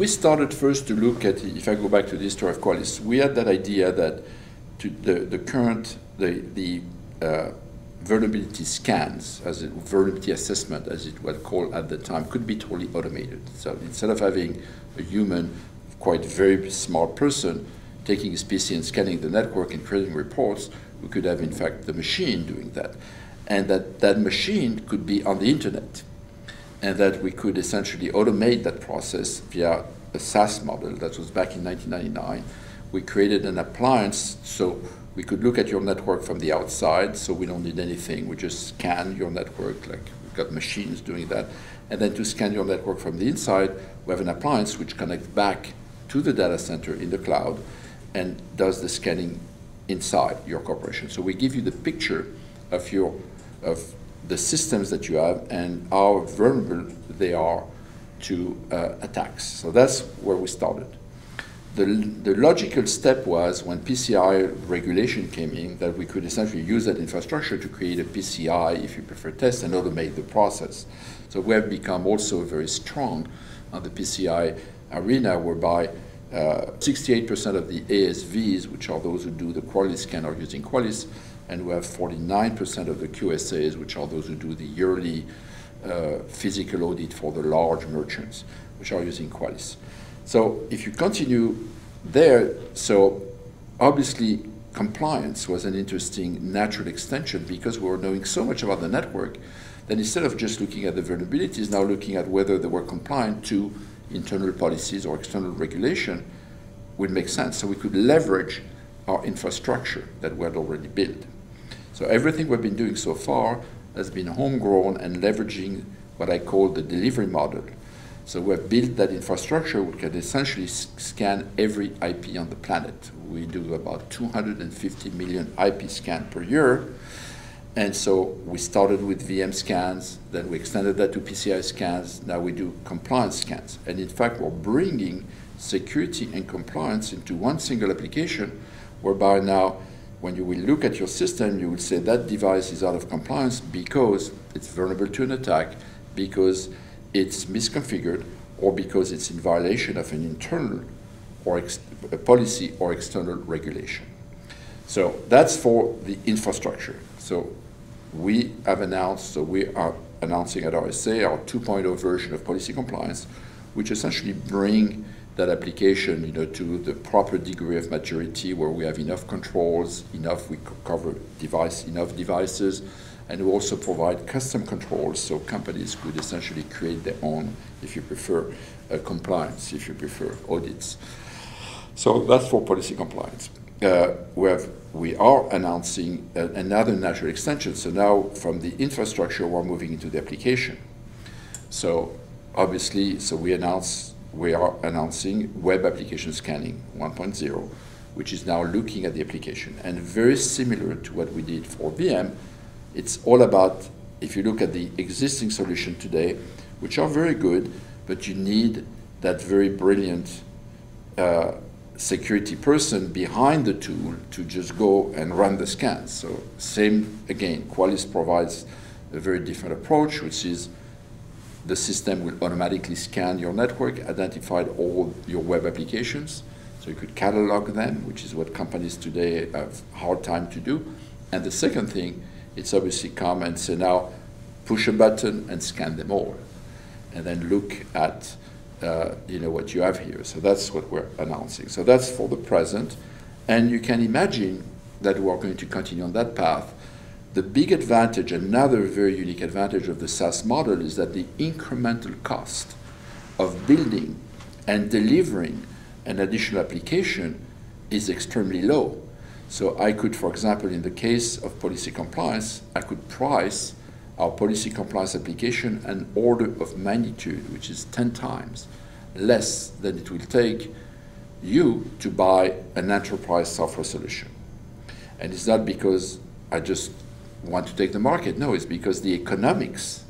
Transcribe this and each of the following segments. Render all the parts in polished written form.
we started first to look at, if I go back to the history of Qualys, we had that idea that the vulnerability scans, as a vulnerability assessment, as it was called at the time, could be totally automated. So instead of having a human, quite very smart person taking his PC and scanning the network and creating reports, we could have, in fact, the machine doing that. And that machine could be on the internet. And that we could essentially automate that process via a SaaS model. That was back in 1999. We created an appliance so we could look at your network from the outside, so we don't need anything. We just scan your network, like we've got machines doing that. And then to scan your network from the inside, we have an appliance which connects back to the data center in the cloud and does the scanning inside your corporation. So we give you the picture of the systems that you have and how vulnerable they are to attacks. So that's where we started. The logical step was when PCI regulation came in that we could essentially use that infrastructure to create a PCI, if you prefer, test and automate the process. So we have become also very strong on the PCI arena, whereby 68% of the ASVs, which are those who do the Qualys scan, are using Qualys, and we have 49% of the QSAs, which are those who do the yearly physical audit for the large merchants, which are using Qualys. So if you continue there, so obviously compliance was an interesting natural extension because we were knowing so much about the network that instead of just looking at the vulnerabilities, now looking at whether they were compliant to internal policies or external regulation would make sense. So we could leverage our infrastructure that we had already built. So everything we've been doing so far has been homegrown and leveraging what I call the delivery model. So we have built that infrastructure which can essentially scan every IP on the planet. We do about 250 million IP scans per year. And so we started with VM scans, then we extended that to PCI scans, now we do compliance scans. And in fact, we're bringing security and compliance into one single application, whereby now when you will look at your system, you will say that device is out of compliance because it's vulnerable to an attack, because it's misconfigured, or because it's in violation of an internal or a policy or external regulation. So that's for the infrastructure. So we have announced, so we are announcing at RSA our 2.0 version of policy compliance, which essentially bring that application, to the proper degree of maturity where we have enough controls, we cover enough devices, and we also provide custom controls so companies could essentially create their own, if you prefer, compliance, if you prefer, audits. So that's for policy compliance. We are announcing another natural extension. So now from the infrastructure, we're moving into the application. So obviously, we are announcing web application scanning 1.0, which is now looking at the application. And very similar to what we did for VM, it's all about, if you look at the existing solution today, which are very good, but you need that very brilliant security person behind the tool to just go and run the scans. So same, again, Qualys provides a very different approach, which is the system will automatically scan your network, identify all your web applications, so you could catalog them, which is what companies today have a hard time to do. And the second thing, it's obviously come and say now, push a button and scan them all, and then look at what you have here. So that's what we're announcing. So that's for the present, and you can imagine that we're going to continue on that path. The big advantage, another very unique advantage of the SaaS model, is that the incremental cost of building and delivering an additional application is extremely low. So I could, for example, in the case of policy compliance, I could price our policy compliance application an order of magnitude, which is 10 times less than it will take you to buy an enterprise software solution. And it's not because I just want to take the market. No, it's because the economics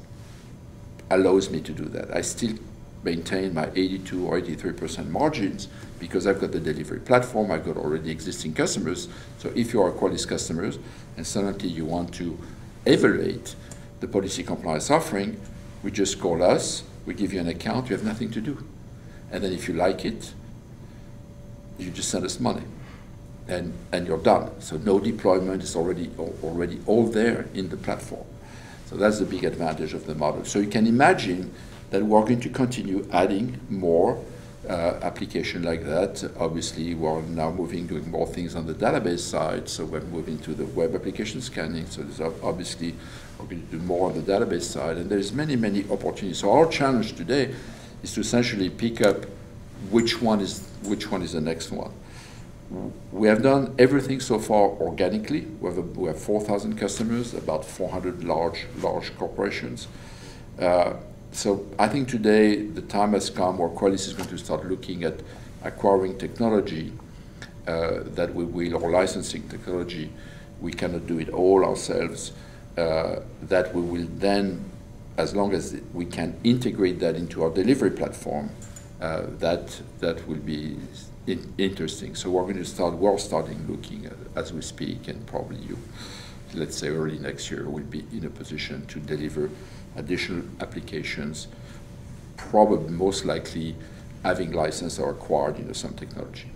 allows me to do that. I still maintain my 82 or 83% margins because I've got the delivery platform, I've got already existing customers. So if you are Qualys customers and suddenly you want to evaluate the policy compliance offering, we just call us, we give you an account, you have nothing to do. And then if you like it, you just send us money, and you're done. So no deployment is already all there in the platform. So that's the big advantage of the model. So you can imagine that we're going to continue adding more application like that. Obviously, we're now doing more things on the database side, so we're moving to the web application scanning. So there's obviously we're going to do more on the database side, and there's many, many opportunities. So our challenge today is to essentially pick up which one is the next one. We have done everything so far organically. We have 4,000 customers, about 400 large corporations. So I think today the time has come where Qualys is going to start looking at acquiring technology that we will, or licensing technology. We cannot do it all ourselves. That we will then, as long as we can integrate that into our delivery platform, that will be interesting. So we're starting looking as we speak, and probably let's say early next year, we'll be in a position to deliver additional applications, probably most likely having licensed or acquired some technology.